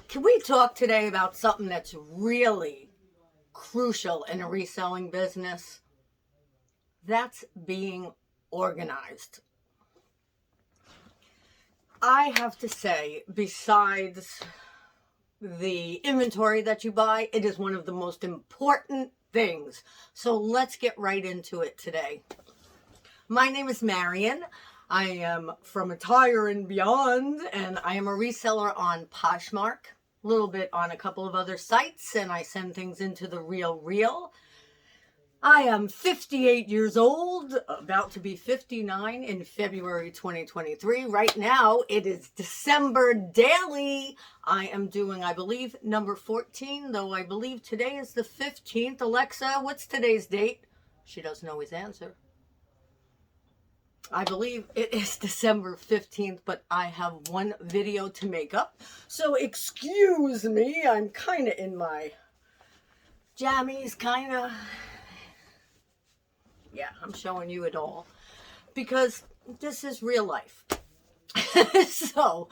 Can we talk today about something that's really crucial in a reselling business? That's being organized. I have to say, besides the inventory that you buy, it is one of the most important things. So let's get right into it today. My name is Marion. I am from Attire and Beyond, and I am a reseller on Poshmark, a little bit on a couple of other sites, and I send things into the Real. I am 58 years old, about to be 59 in February 2023. Right now, it is December daily. I am doing, I believe, number 14, though I believe today is the 15th. Alexa, what's today's date? She doesn't always answer. I believe it is December 15th, but I have one video to make up. So excuse me, I'm kind of in my jammies, kind of. Yeah, I'm showing you it all because this is real life. So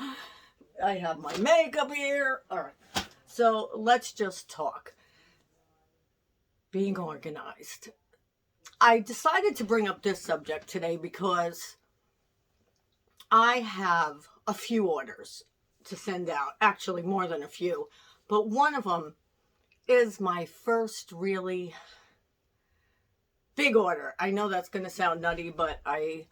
I have my makeup here. All right. So let's just talk. Being organized. I decided to bring up this subject today because I have a few orders to send out. Actually, more than a few. But one of them is my first really big order. I know that's going to sound nutty, but I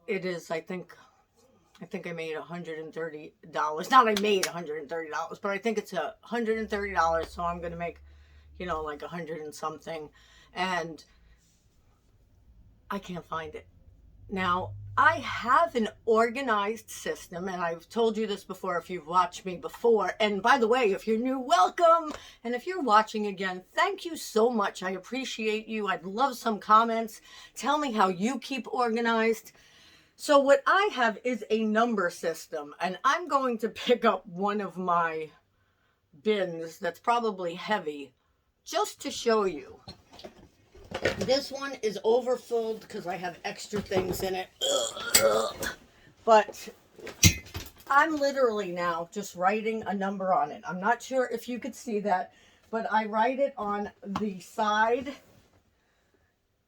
think I made $130. Not I made $130, but I think it's $130. So I'm going to make, like 100 and something. And I can't find it. Now, I have an organized system, and I've told you this before if you've watched me before. And by the way, if you're new, welcome. And if you're watching again, thank you so much. I appreciate you. I'd love some comments. Tell me how you keep organized. So what I have is a number system, and I'm going to pick up one of my bins that's probably heavy just to show you. This one is overfilled because I have extra things in it. But I'm literally now just writing a number on it. I'm not sure if you could see that, but I write it on the side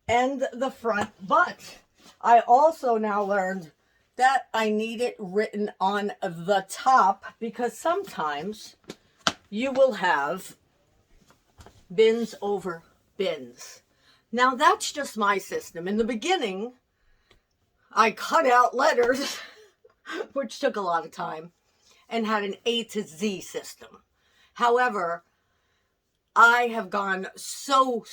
and the front. But I also now learned that I need it written on the top because sometimes you will have bins over bins. Now, that's just my system. In the beginning, I cut out letters, which took a lot of time, and had an A to Z system. However, I have gone so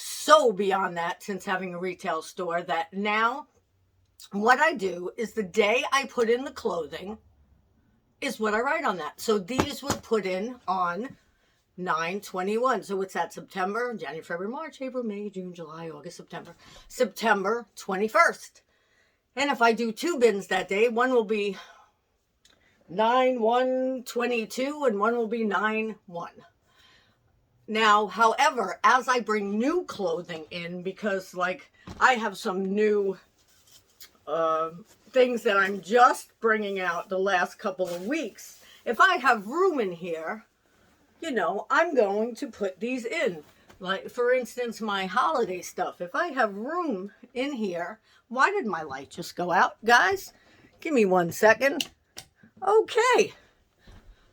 beyond that since having a retail store that now what I do is the day I put in the clothing is what I write on that. So these were put in on 9/21. So what's that? September, January, February, March, April, May, June, July, August, September. September 21st. And if I do two bins that day, one will be 9/1/22 and one will be 9/1. Now, however, as I bring new clothing in, because like I have some new things that I'm just bringing out the last couple of weeks, if I have room in here, I'm going to put these in. Like, for instance, my holiday stuff. If I have room in here, why did my light just go out, guys? Give me 1 second. Okay.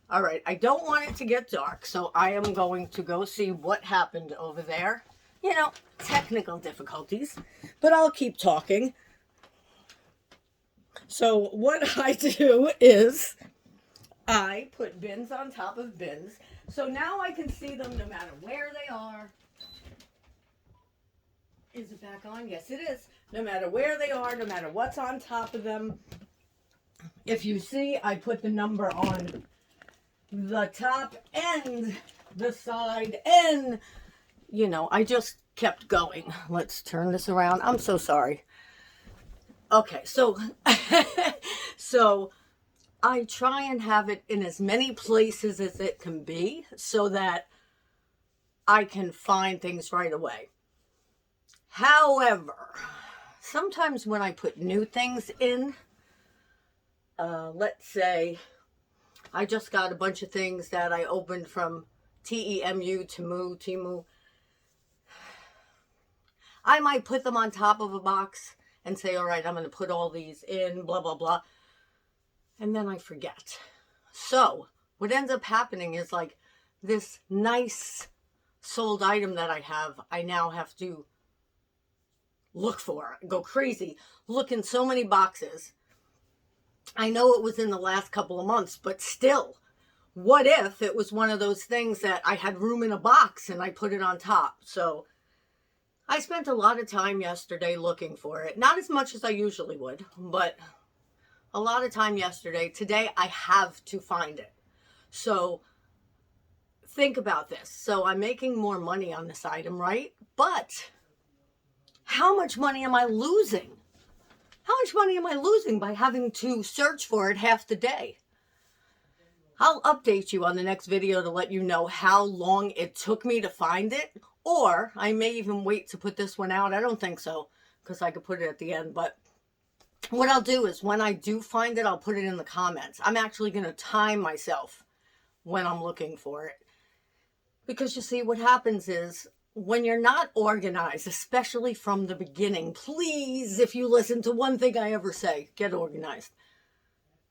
All right. I don't want it to get dark, so I am going to go see what happened over there. Technical difficulties, but I'll keep talking. So what I do is I put bins on top of bins. So now I can see them no matter where they are. Is it back on? Yes, it is. No matter where they are, no matter what's on top of them. If you see, I put the number on the top and the side and, I just kept going. Let's turn this around. I'm so sorry. Okay, so I try and have it in as many places as it can be so that I can find things right away. However, sometimes when I put new things in, let's say I just got a bunch of things that I opened from Temu. I might put them on top of a box and say, all right, I'm going to put all these in, blah, blah, blah. And then I forget. So what ends up happening is like this nice sold item that I now have to look for, go crazy, look in so many boxes. I know it was in the last couple of months, but still, what if it was one of those things that I had room in a box and I put it on top? So I spent a lot of time yesterday looking for it. Not as much as I usually would, but a lot of time yesterday. Today I have to find it. So think about this. So I'm making more money on this item, right? But how much money am I losing? How much money am I losing by having to search for it half the day? I'll update you on the next video to let you know how long it took me to find it. Or I may even wait to put this one out. I don't think so, because I could put it at the end. But what I'll do is when I do find it, I'll put it in the comments. I'm actually going to time myself when I'm looking for it. Because you see, what happens is when you're not organized, especially from the beginning, please, if you listen to one thing I ever say, get organized.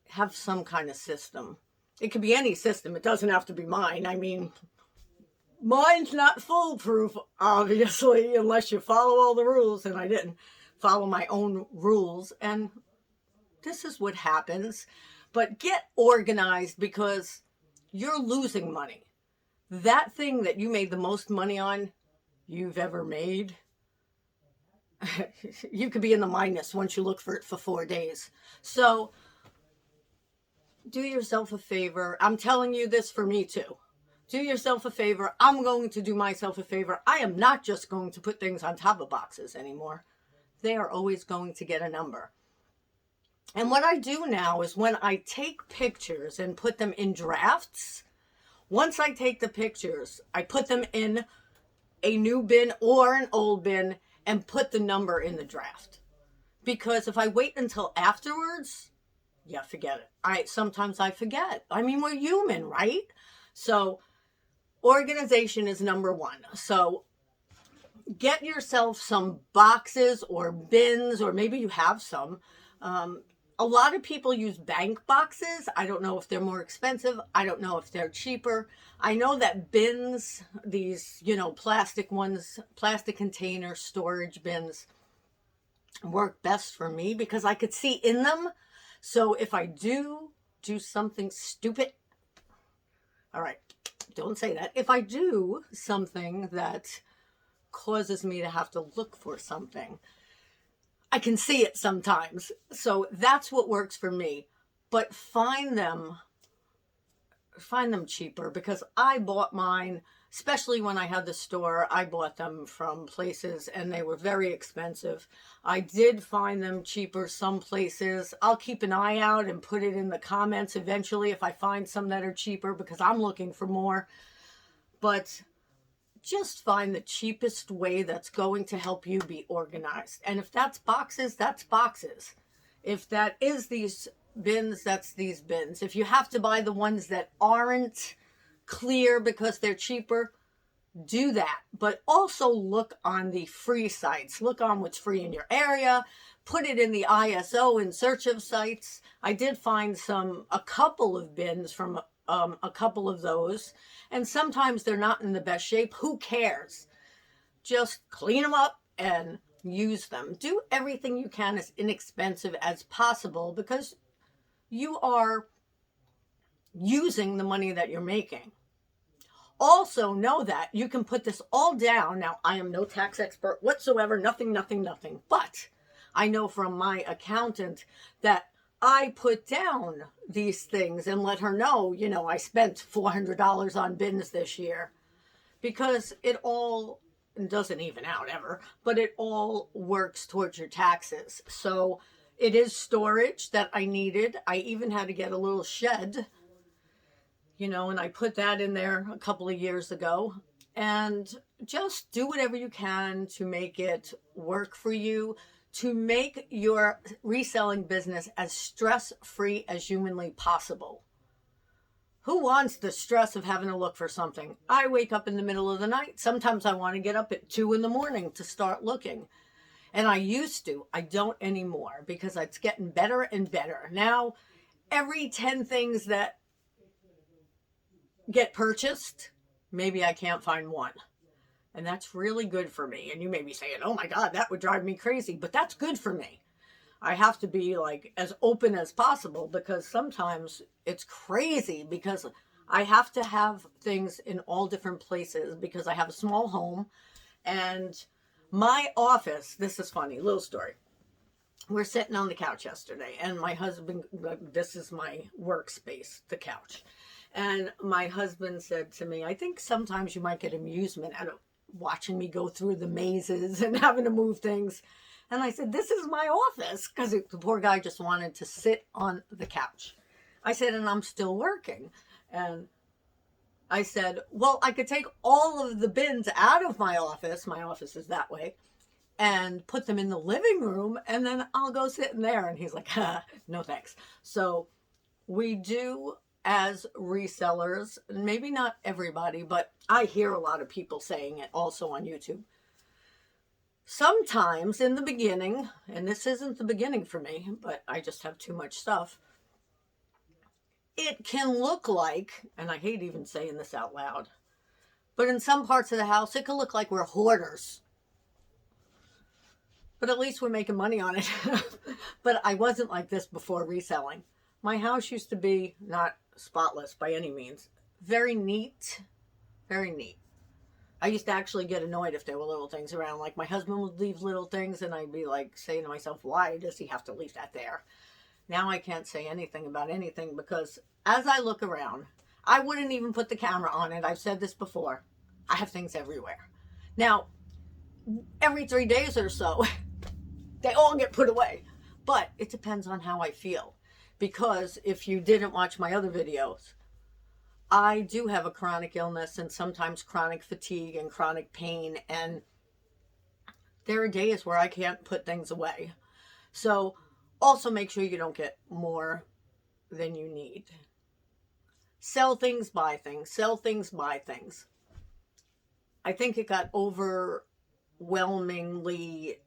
Have some kind of system. It could be any system. It doesn't have to be mine. I mean, mine's not foolproof, obviously, unless you follow all the rules, and I didn't follow my own rules, and this is what happens. But get organized, because you're losing money. That thing that you made the most money on you've ever made, you could be in the minus once you look for it for 4 days. So do yourself a favor. I'm telling you this for me too. Do yourself a favor. I'm going to do myself a favor. I am not just going to put things on top of boxes anymore. They are always going to get a number. And what I do now is when I take pictures and put them in drafts, once I take the pictures, I put them in a new bin or an old bin and put the number in the draft. Because if I wait until afterwards, yeah, forget it. Sometimes I forget. I mean, we're human, right? So organization is number one. So get yourself some boxes or bins, or maybe you have some. A lot of people use bank boxes. I don't know if they're more expensive. I don't know if they're cheaper. I know that bins, these, plastic ones, plastic container storage bins, work best for me because I could see in them. So if I do something stupid, all right, don't say that. If I do something that causes me to have to look for something, I can see it sometimes. So that's what works for me. But find them cheaper, because I bought mine, especially when I had the store, I bought them from places and they were very expensive. I did find them cheaper some places. I'll keep an eye out and put it in the comments eventually if I find some that are cheaper, because I'm looking for more. But just find the cheapest way that's going to help you be organized. And if that's boxes, that's boxes. If that is these bins, that's these bins. If you have to buy the ones that aren't clear because they're cheaper, do that. But also look on the free sites. Look on what's free in your area. Put it in the ISO in search of sites. I did find a couple of bins from a couple of those, and sometimes they're not in the best shape. Who cares? Just clean them up and use them. Do everything you can as inexpensive as possible, because you are using the money that you're making. Also know that you can put this all down. Now, I am no tax expert whatsoever, nothing. But I know from my accountant that I put down these things and let her know, I spent $400 on bins this year, because it all doesn't even out ever, but it all works towards your taxes. So it is storage that I needed. I even had to get a little shed, and I put that in there a couple of years ago. And just do whatever you can to make it work for you, to make your reselling business as stress-free as humanly possible. Who wants the stress of having to look for something? I wake up in the middle of the night. Sometimes I want to get up at 2 in the morning to start looking. And I used to. I don't anymore because it's getting better and better. Now, every 10 things that get purchased, maybe I can't find one. And that's really good for me. And you may be saying, oh my God, that would drive me crazy. But that's good for me. I have to be like as open as possible because sometimes it's crazy because I have to have things in all different places because I have a small home. And my office, this is funny, little story. We're sitting on the couch yesterday and my husband, this is my workspace, the couch. And my husband said to me, I think sometimes you might get amusement out of watching me go through the mazes and having to move things. And I said, this is my office, because the poor guy just wanted to sit on the couch. I said, and I'm still working. And I said, well, I could take all of the bins out of my office is that way, and put them in the living room, and then I'll go sit in there. And he's like, no thanks. So we do, as resellers, maybe not everybody, but I hear a lot of people saying it also on YouTube. Sometimes in the beginning, and this isn't the beginning for me, but I just have too much stuff, it can look like, and I hate even saying this out loud, but in some parts of the house, it can look like we're hoarders. But at least we're making money on it. But I wasn't like this before reselling. My house used to be not spotless by any means. Very neat. Very neat. I used to actually get annoyed if there were little things around. Like my husband would leave little things and I'd be like saying to myself, why does he have to leave that there? Now I can't say anything about anything because as I look around, I wouldn't even put the camera on it. I've said this before. I have things everywhere. Now, every 3 days or so, they all get put away. But it depends on how I feel. Because if you didn't watch my other videos, I do have a chronic illness and sometimes chronic fatigue and chronic pain. And there are days where I can't put things away. So also make sure you don't get more than you need. Sell things, buy things. Sell things, buy things. I think it got overwhelmingly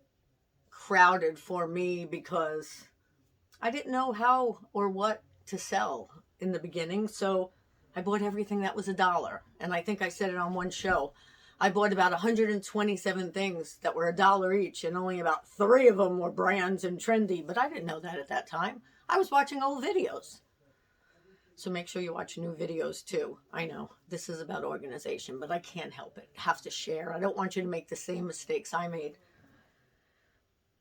crowded for me because I didn't know how or what to sell in the beginning. So I bought everything that was $1. And I think I said it on one show. I bought about 127 things that were $1 each, and only about 3 of them were brands and trendy. But I didn't know that at that time. I was watching old videos. So make sure you watch new videos too. I know this is about organization, but I can't help it. I have to share. I don't want you to make the same mistakes I made.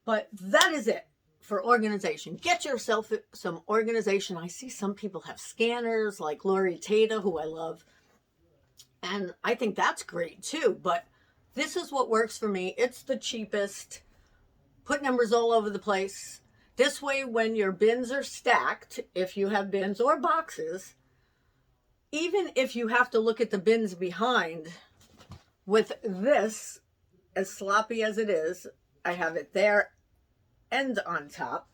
But that is it for organization. Get yourself some organization. I see some people have scanners like Lori Tata, who I love. And I think that's great too. But this is what works for me. It's the cheapest. Put numbers all over the place. This way, when your bins are stacked, if you have bins or boxes, even if you have to look at the bins behind, with this, as sloppy as it is, I have it there and on top,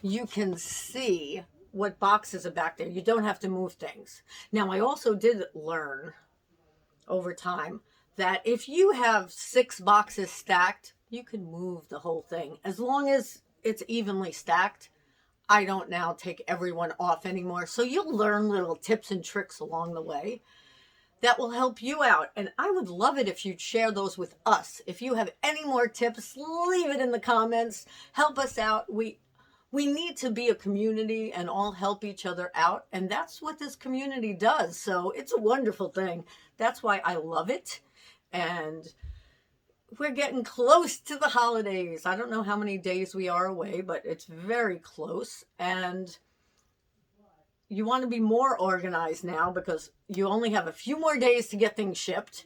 you can see what boxes are back there. You don't have to move things. Now, I also did learn over time that if you have 6 boxes stacked, you can move the whole thing. As long as it's evenly stacked, I don't now take everyone off anymore. So you'll learn little tips and tricks along the way that will help you out. And I would love it if you'd share those with us. If you have any more tips, leave it in the comments. Help us out. We need to be a community and all help each other out. And that's what this community does. So it's a wonderful thing. That's why I love it. And we're getting close to the holidays. I don't know how many days we are away, but it's very close. And you want to be more organized now because you only have a few more days to get things shipped.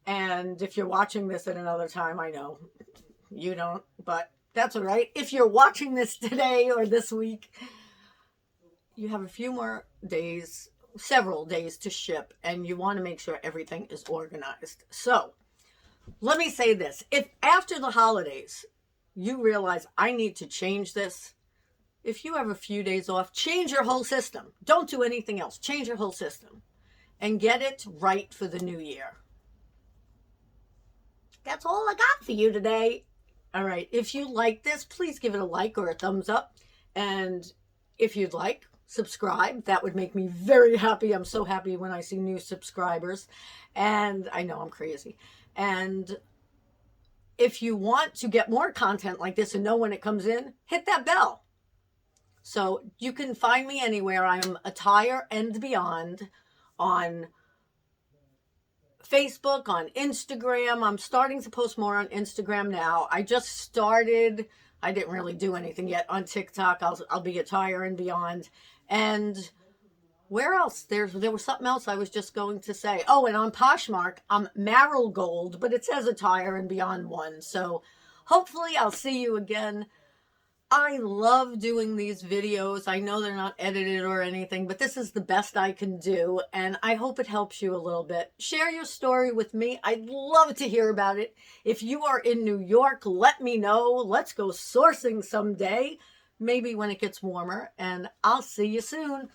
And if you're watching this at another time, I know you don't, but that's all right. If you're watching this today or this week, you have a few more days, several days to ship, and you want to make sure everything is organized. So let me say this. If after the holidays you realize I need to change this, if you have a few days off, change your whole system. Don't do anything else. Change your whole system and get it right for the new year. That's all I got for you today. All right. If you like this, please give it a like or a thumbs up. And if you'd like, subscribe. That would make me very happy. I'm so happy when I see new subscribers. And I know I'm crazy. And if you want to get more content like this and know when it comes in, hit that bell. So you can find me anywhere. I'm Attire and Beyond on Facebook, on Instagram. I'm starting to post more on Instagram now. I just started. I didn't really do anything yet on TikTok. I'll be Attire and Beyond. And where else? There was something else I was just going to say. Oh, and on Poshmark, I'm Marigold, but it says Attire and Beyond 1. So hopefully I'll see you again. I love doing these videos. I know they're not edited or anything, but this is the best I can do, and I hope it helps you a little bit. Share your story with me. I'd love to hear about it. If you are in New York, let me know. Let's go sourcing someday, maybe when it gets warmer, and I'll see you soon.